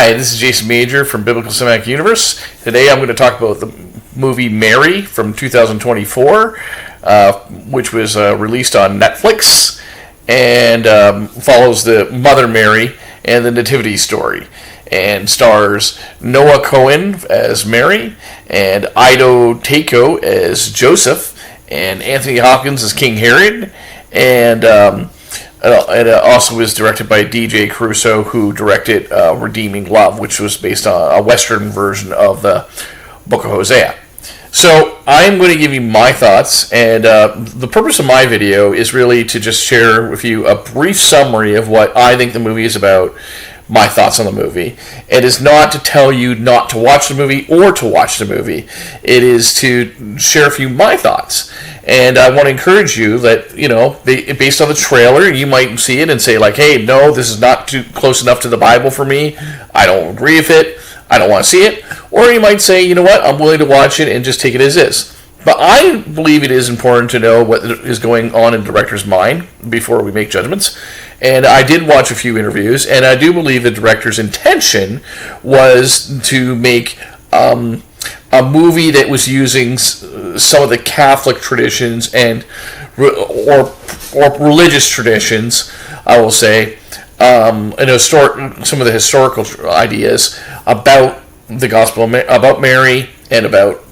Hi, this is Jason Major from Biblical Cinematic Universe. Today I'm going to talk about the movie Mary from 2024, which was released on Netflix and follows the Mother Mary and the Nativity story, and stars Noa Cohen as Mary and Ido Takeo as Joseph and Anthony Hopkins as King Herod, and it also was directed by DJ Caruso, who directed Redeeming Love, which was based on a Western version of the Book of Hosea. So I'm going to give you my thoughts, and the purpose of my video is really to just share with you a brief summary of what I think the movie is about, my thoughts on the movie. It is not to tell you not to watch the movie or to watch the movie. It is to share with you my thoughts. And I want to encourage you that, based on the trailer, you might see it and say, like, hey, no, this is not too close enough to the Bible for me. I don't agree with it. I don't want to see it. Or you might say, you know what, I'm willing to watch it and just take it as is. But I believe it is important to know what is going on in the director's mind before we make judgments. And I did watch a few interviews, and I do believe the director's intention was to make a movie that was using some of the Catholic traditions and or religious traditions, I will say, some of the historical ideas about the Gospel, about Mary, and about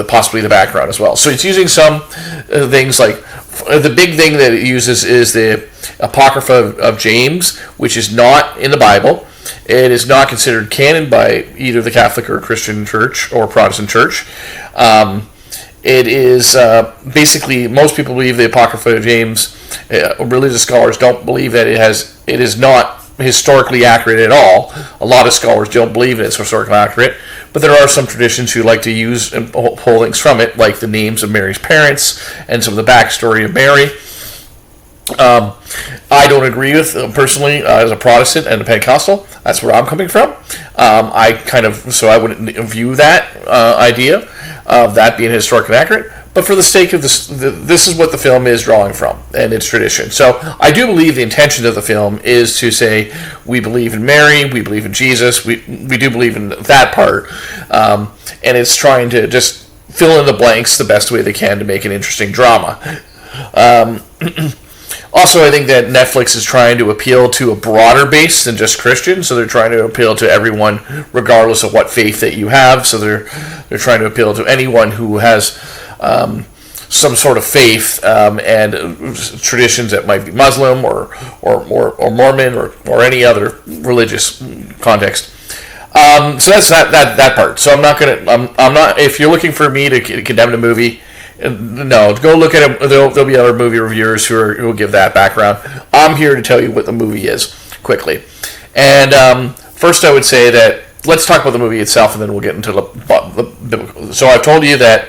possibly the background as well. So it's using some things like, the big thing that it uses is the Apocrypha of James, which is not in the Bible. It is not considered canon by either the Catholic or Christian Church or Protestant Church. It is basically, most people believe the Apocrypha of James. Religious scholars don't believe that it is not historically accurate at all. A lot of scholars don't believe it's historically accurate, but there are some traditions who like to use and pull things from it, like the names of Mary's parents and some of the backstory of Mary. I don't agree with, personally, as a Protestant and a Pentecostal. That's where I'm coming from. So I wouldn't view that idea of that being historically accurate. But for the sake of this is what the film is drawing from, and its tradition. So I do believe the intention of the film is to say, we believe in Mary, we believe in Jesus, we do believe in that part, and it's trying to just fill in the blanks the best way they can to make an interesting drama. Also, I think that Netflix is trying to appeal to a broader base than just Christians, so they're trying to appeal to everyone regardless of what faith that you have. So they're trying to appeal to anyone who has some sort of faith and traditions that might be Muslim or Mormon or any other religious context. So that's that part. So I'm not. If you're looking for me to condemn the movie, no, go look at it. There'll be other movie reviewers who will give that background. I'm here to tell you what the movie is quickly. And first, I would say that let's talk about the movie itself, and then we'll get into the biblical. So I've told you that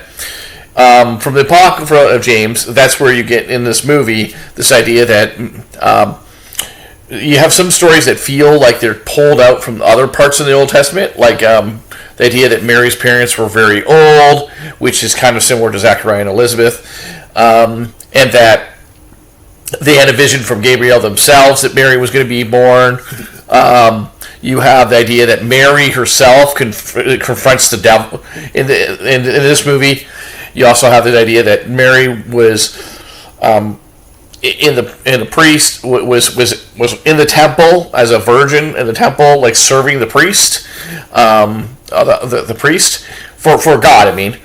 from the Apocrypha of James, that's where you get in this movie this idea that you have some stories that feel like they're pulled out from other parts of the Old Testament, like the idea that Mary's parents were very old, which is kind of similar to Zechariah and Elizabeth, and that they had a vision from Gabriel themselves that Mary was going to be born. You have the idea that Mary herself confronts the devil in this movie. You also have the idea that Mary was in the priest was in the temple as a virgin in the temple, like serving the priest, the priest for God. I mean,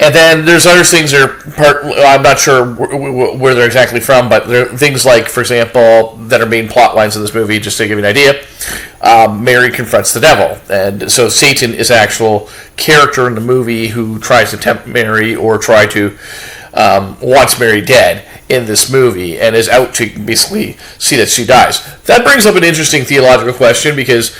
and then there's other things I'm not sure where they're exactly from, but there are things like, for example, that are main plot lines in this movie. Just to give you an idea, Mary confronts the devil, and so Satan is an actual character in the movie who tries to tempt Mary or try to wants Mary dead in this movie, and is out to basically see that she dies. That brings up an interesting theological question, because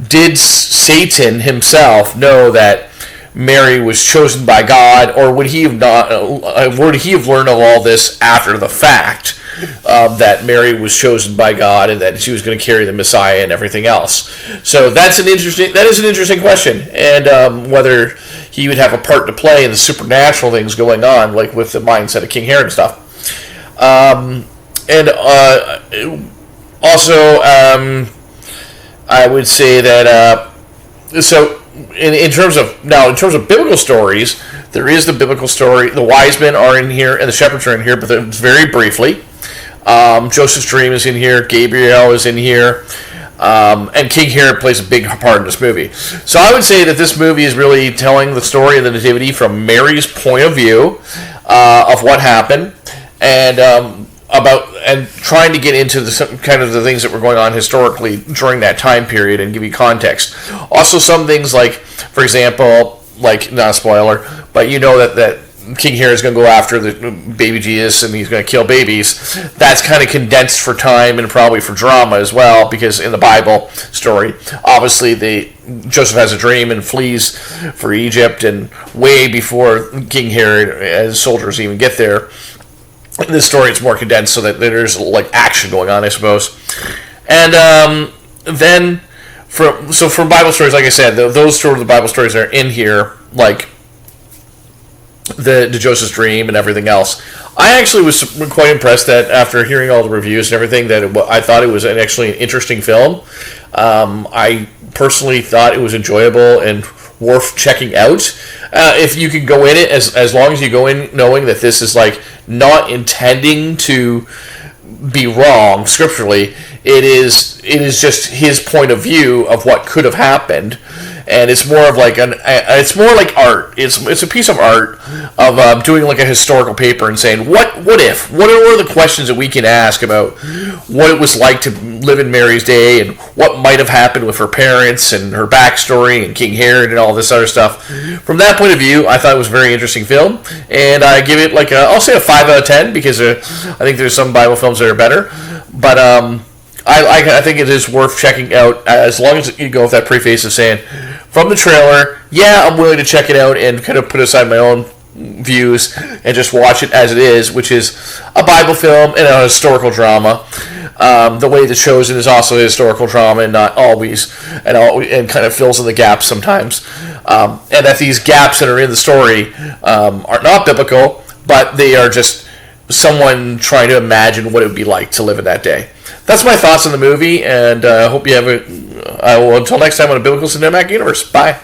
did Satan himself know that Mary was chosen by God, or would he have learned of all this after the fact, that Mary was chosen by God and that she was going to carry the Messiah and everything else? So that is an interesting question, and whether he would have a part to play in the supernatural things going on, like with the mindset of King Herod and stuff. I would say that so in terms of biblical stories, there is the biblical story. The wise men are in here and the shepherds are in here, but it's very briefly. Joseph's dream is in here. Gabriel is in here. And King Herod plays a big part in this movie. So I would say that this movie is really telling the story of the Nativity from Mary's point of view of what happened, and trying to get into the kind of the things that were going on historically during that time period and give you context. Also, some things like, for example, like, not a spoiler, but you know that King Herod is going to go after the baby Jesus and he's going to kill babies. That's kind of condensed for time and probably for drama as well, because in the Bible story, obviously Joseph has a dream and flees for Egypt, and way before King Herod and his soldiers even get there. In this story, it's more condensed so that there's like action going on, I suppose. And then from Bible stories, like I said, those sort of the Bible stories that are in here, like the Joseph's dream and everything else. I actually was quite impressed that after hearing all the reviews and everything, that I thought it was actually an interesting film. I personally thought it was enjoyable and worth checking out. If you can go in it, as long as you go in knowing that this is like not intending to be wrong scripturally, it is just his point of view of what could have happened. And it's more of like it's more like art. It's a piece of art of doing like a historical paper and saying what if, what are the questions that we can ask about what it was like to live in Mary's day and what might have happened with her parents and her backstory and King Herod and all this other stuff. From that point of view, I thought it was a very interesting film, and I give it like I'll say a 5 out of 10 because I think there's some Bible films that are better, but I think it is worth checking out as long as you go with that preface of saying, from the trailer, yeah, I'm willing to check it out and kind of put aside my own views and just watch it as it is, which is a Bible film and a historical drama. The way it's chosen is also a historical drama and not always, and kind of fills in the gaps sometimes. And that these gaps that are in the story are not biblical, but they are just someone trying to imagine what it would be like to live in that day. That's my thoughts on the movie, and I hope you have until next time on a Biblical Cinematic Universe. Bye.